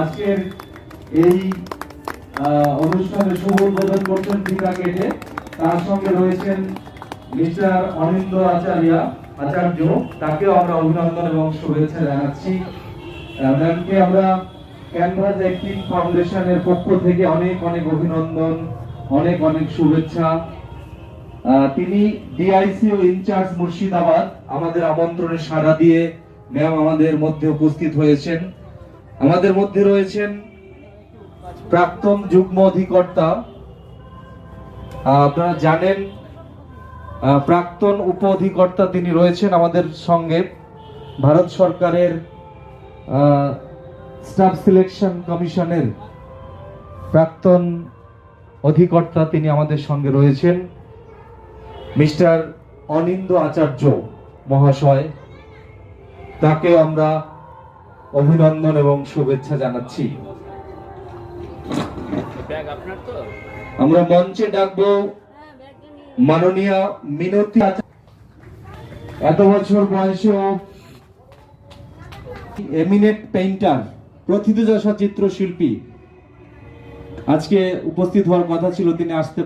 আজকের এই অনুষ্ঠানে শুভ উদ্বোধন করছেন টিকা কেটে। তার সঙ্গে রয়েছেন মিস্টার অনিন্দ আচার্য, তাকেও আমরা অভিনন্দন এবং শুভেচ্ছা জানাচ্ছি। ম্যামকে আমরা ক্যানভাস অ্যাক্টিং ফাউন্ডেশনের পক্ষ থেকে অনেক অনেক অভিনন্দন, অনেক অনেক শুভেচ্ছা। তিনি ডিআইসিও ইনচার্জ মুর্শিদাবাদ, আমাদের আমন্ত্রণে সাড়া দিয়ে ম্যাম আমাদের মধ্যে উপস্থিত হয়েছেন। আমাদের মধ্যে রয়েছেন প্রাক্তন যুগ্ম অধিকর্তা, আপনারা জানেন প্রাক্তন উপ অধিকর্তা তিনি রয়েছেন আমাদের সঙ্গে। ভারত সরকারের স্টাফ সিলেকশন কমিশনের প্রাক্তন অধিকর্তা তিনি আমাদের সঙ্গে রয়েছেন, মিস্টার অনিন্দ আচার্য মহাশয়। তাকে আমরা অভিনন্দন এবং শুভেচ্ছা জানাচ্ছি। আমরা মঞ্চে ডাকবো মাননীয় মিনতি। এত বছর বয়সেও এমিনেট পেইন্টার, প্রথিতযশা চিত্রশিল্পী, আজকে উপস্থিত হওয়ার কথা ছিল, তিনি আসতে